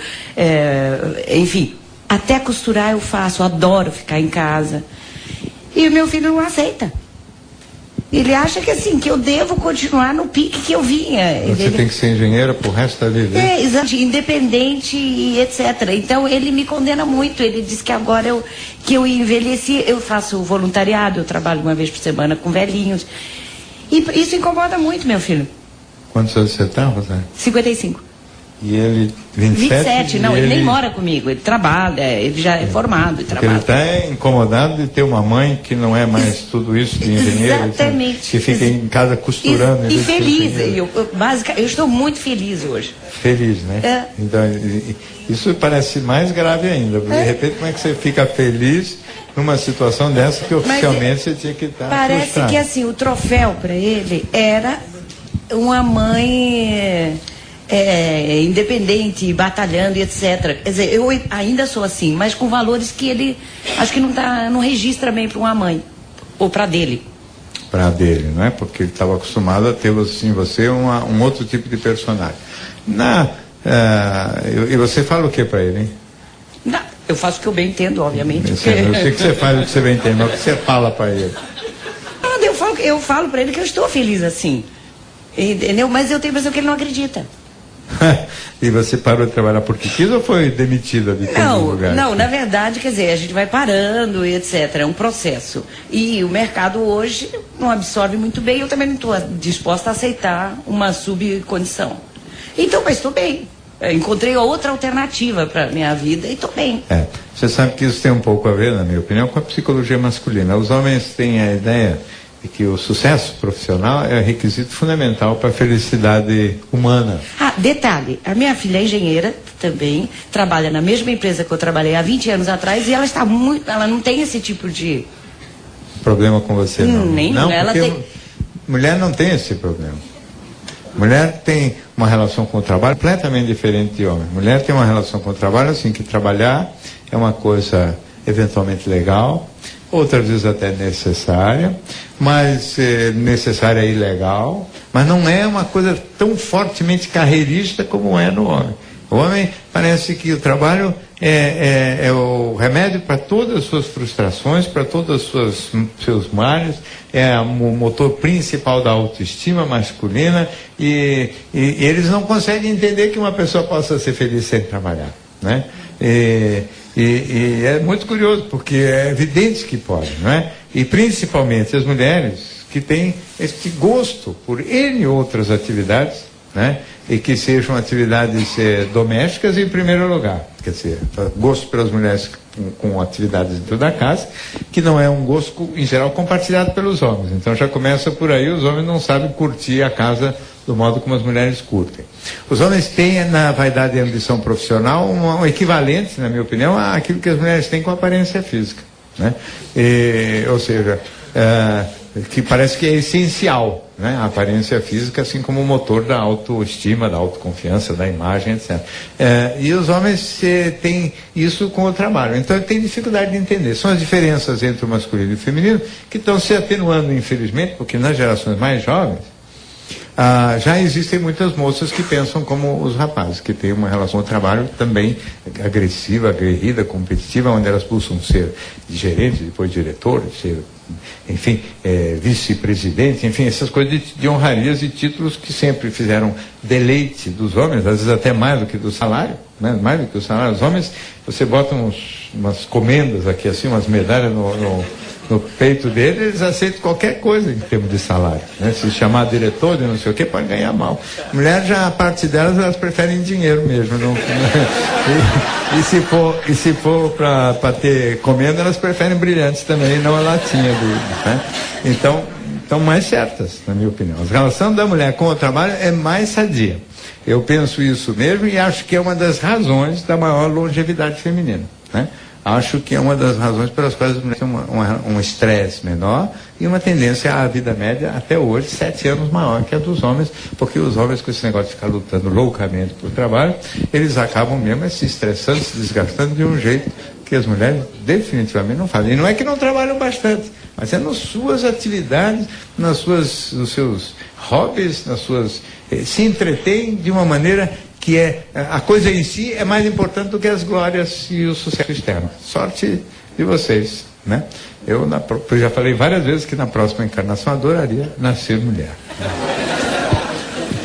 enfim, até costurar eu faço, adoro ficar em casa. E o meu filho não aceita. Ele acha que assim, que eu devo continuar no pique que eu vinha. Você tem que ser engenheira pro resto da vida. Exato, independente e etc. Então ele me condena muito. Ele diz que agora que eu envelheci, eu faço voluntariado, eu trabalho uma vez por semana com velhinhos. E isso incomoda muito, meu filho. Quantos anos você está, Rosário? 55. E ele, 27? Não, ele nem mora comigo, ele trabalha, ele já é formado. Ele está incomodado de ter uma mãe que não é mais tudo isso de engenheiro. Exatamente. Que fica em casa costurando. E feliz, eu estou muito feliz hoje. Feliz, né? Então, isso parece mais grave ainda. De repente, como é que você fica feliz numa situação dessa que oficialmente você tinha que estar Parece frustrado? que assim, o troféu para ele era uma mãe independente, batalhando e etc. Quer dizer, eu ainda sou assim, mas com valores que ele acho que não registra bem para uma mãe ou para dele. Para dele, não é? Porque ele estava acostumado a ter assim, você um outro tipo de personagem. E você fala o que para ele, hein? Não, eu faço o que eu bem entendo, obviamente. Eu sei que você faz o que você bem entende, mas o que você fala para ele? Eu falo para ele que eu estou feliz assim. Entendeu? Mas eu tenho a impressão que ele não acredita. E você parou de trabalhar porque quis ou foi demitida de todos os lugares? Não, na verdade, quer dizer, a gente vai parando e etc. É um processo. E o mercado hoje não absorve muito bem, eu também não estou disposta a aceitar uma subcondição. Então, mas estou bem. Eu encontrei outra alternativa para minha vida e estou bem. Você sabe que isso tem um pouco a ver, na minha opinião, com a psicologia masculina. Os homens têm a ideia de que o sucesso profissional é requisito fundamental para a felicidade humana. Detalhe, a minha filha é engenheira também, trabalha na mesma empresa que eu trabalhei há 20 anos atrás e ela ela não tem esse tipo de problema com você, não? Não, ela tem. Mulher não tem esse problema. Mulher tem uma relação com o trabalho completamente diferente de homem. Mulher tem uma relação com o trabalho assim, que trabalhar é uma coisa eventualmente legal, outras vezes até necessária, mas necessária e ilegal, mas não é uma coisa tão fortemente carreirista como é no homem. O homem parece que o trabalho é o remédio para todas as suas frustrações, para todos os seus males, é o motor principal da autoestima masculina e eles não conseguem entender que uma pessoa possa ser feliz sem trabalhar, né? E é muito curioso, porque é evidente que pode, não é? E principalmente as mulheres que têm este gosto por N outras atividades, né? E que sejam atividades domésticas em primeiro lugar. Quer dizer, gosto pelas mulheres com atividades dentro da casa, que não é um gosto, em geral, compartilhado pelos homens. Então já começa por aí, os homens não sabem curtir a casa do modo como as mulheres curtem. Os homens têm na vaidade e ambição profissional um equivalente, na minha opinião, àquilo que as mulheres têm com a aparência física, né? Ou seja, que parece que é essencial, né? A aparência física, assim como o motor da autoestima, da autoconfiança, da imagem, etc. E os homens têm isso com o trabalho. Então, tem dificuldade de entender. São as diferenças entre o masculino e o feminino que estão se atenuando, infelizmente, porque nas gerações mais jovens, já existem muitas moças que pensam como os rapazes, que têm uma relação ao trabalho também agressiva, aguerrida, competitiva, onde elas buscam ser gerente, depois diretor, ser, enfim, vice-presidente, enfim, essas coisas de honrarias e títulos que sempre fizeram deleite dos homens, às vezes até mais do que do salário, né? Mais do que o salário. Os homens, você bota umas comendas aqui, assim, umas medalhas no peito dele, eles aceitam qualquer coisa em termos de salário, né? Se chamar diretor de não sei o que, pode ganhar mal. Mulher, já a parte delas, elas preferem dinheiro mesmo. Não, e se for para ter comenda, elas preferem brilhantes também, não a latinha né? Então, mais certas, na minha opinião. A relação da mulher com o trabalho é mais sadia. Eu penso isso mesmo e acho que é uma das razões da maior longevidade feminina, né? Acho que é uma das razões pelas quais as mulheres têm um estresse menor e uma tendência à vida média, até hoje, 7 anos maior que a dos homens, porque os homens, com esse negócio de ficar lutando loucamente por trabalho, eles acabam mesmo se estressando, se desgastando de um jeito que as mulheres definitivamente não fazem. E não é que não trabalham bastante, mas é nas suas atividades, nos seus hobbies, se entretêm de uma maneira que a coisa em si é mais importante do que as glórias e o sucesso externo. Sorte de vocês, né? Eu já falei várias vezes que na próxima encarnação adoraria nascer mulher.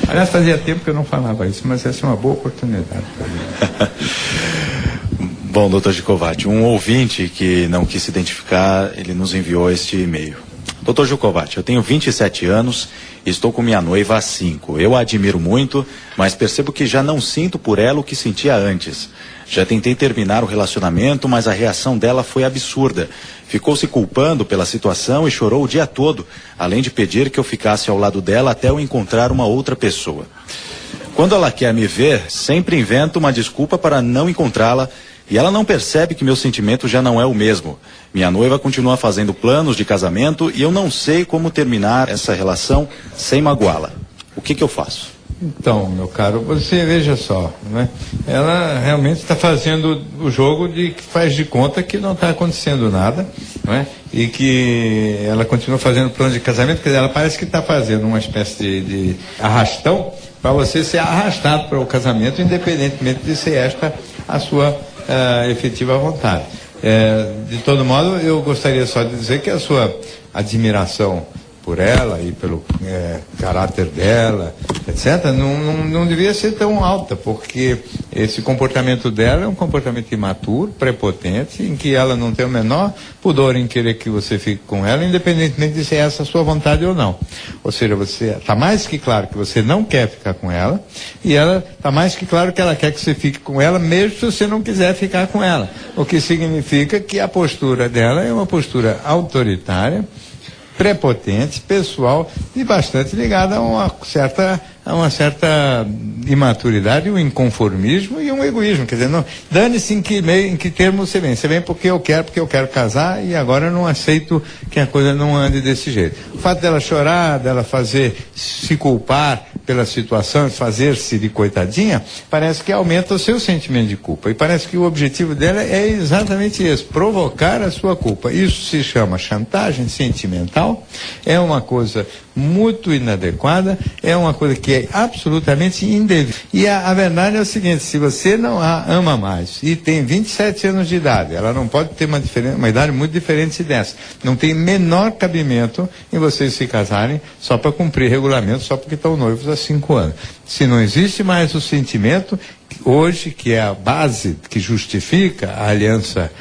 Aliás, fazia tempo que eu não falava isso, mas essa é uma boa oportunidade para mim. Bom, doutor Gicovati, um ouvinte que não quis se identificar, ele nos enviou este e-mail. Doutor Gicovati, eu tenho 27 anos e estou com minha noiva há 5. Eu a admiro muito, mas percebo que já não sinto por ela o que sentia antes. Já tentei terminar o relacionamento, mas a reação dela foi absurda. Ficou se culpando pela situação e chorou o dia todo, além de pedir que eu ficasse ao lado dela até eu encontrar uma outra pessoa. Quando ela quer me ver, sempre inventa uma desculpa para não encontrá-la. E ela não percebe que meu sentimento já não é o mesmo. Minha noiva continua fazendo planos de casamento e eu não sei como terminar essa relação sem magoá-la. O que eu faço? Então, meu caro, você veja só, né? Ela realmente está fazendo o jogo que faz de conta que não está acontecendo nada, não é? E que ela continua fazendo plano de casamento, quer dizer, ela parece que está fazendo uma espécie de arrastão para você ser arrastado para o casamento, independentemente de ser esta a sua efetiva vontade. De todo modo, eu gostaria só de dizer que a sua admiração por ela e pelo caráter dela, etc., não devia ser tão alta, porque esse comportamento dela é um comportamento imaturo, prepotente, em que ela não tem o menor pudor em querer que você fique com ela, independentemente de se é essa a sua vontade ou não. Ou seja, você está mais que claro que você não quer ficar com ela, e ela está mais que claro que ela quer que você fique com ela, mesmo se você não quiser ficar com ela. O que significa que a postura dela é uma postura autoritária, prepotente, pessoal e bastante ligada a uma certa imaturidade, um inconformismo e um egoísmo. Quer dizer, não, dane-se em que termo você vem. Você vem porque eu quero casar e agora eu não aceito que a coisa não ande desse jeito. O fato dela chorar, dela se culpar pela situação, fazer-se de coitadinha, parece que aumenta o seu sentimento de culpa. E parece que o objetivo dela é exatamente esse, provocar a sua culpa. Isso se chama chantagem sentimental, é uma coisa muito inadequada, é uma coisa que é absolutamente indevida. E a verdade é o seguinte, se você não a ama mais e tem 27 anos de idade, ela não pode ter uma idade muito diferente dessa. Não tem menor cabimento em vocês se casarem só para cumprir regulamento, só porque estão noivos há 5 anos. Se não existe mais o sentimento, hoje, que é a base que justifica a aliança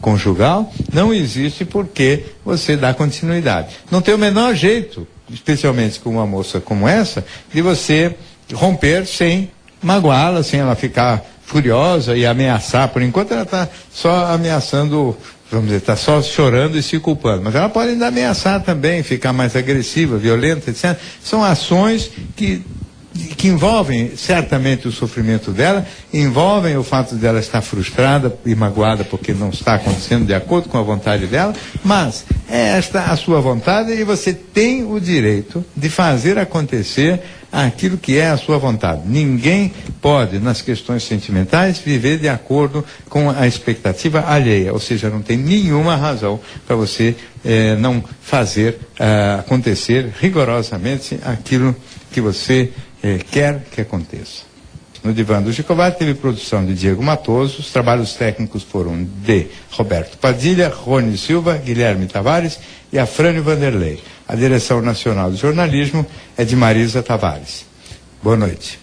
conjugal, não existe porque você dá continuidade. Não tem o menor jeito, especialmente com uma moça como essa, de você romper sem magoá-la, sem ela ficar furiosa e ameaçar. Por enquanto ela está só ameaçando vamos dizer, está só chorando e se culpando, mas ela pode ainda ameaçar também, ficar mais agressiva, violenta, etc. São ações que envolvem certamente o sofrimento dela, envolvem o fato dela estar frustrada e magoada porque não está acontecendo de acordo com a vontade dela, mas é esta a sua vontade e você tem o direito de fazer acontecer aquilo que é a sua vontade. Ninguém pode, nas questões sentimentais, viver de acordo com a expectativa alheia, ou seja, não tem nenhuma razão para você não fazer acontecer rigorosamente aquilo que você quer que aconteça. No Divã do Gicovati teve produção de Diego Matoso, os trabalhos técnicos foram de Roberto Padilha, Rony Silva, Guilherme Tavares e Afrânio Vanderlei. A direção nacional de jornalismo é de Marisa Tavares. Boa noite.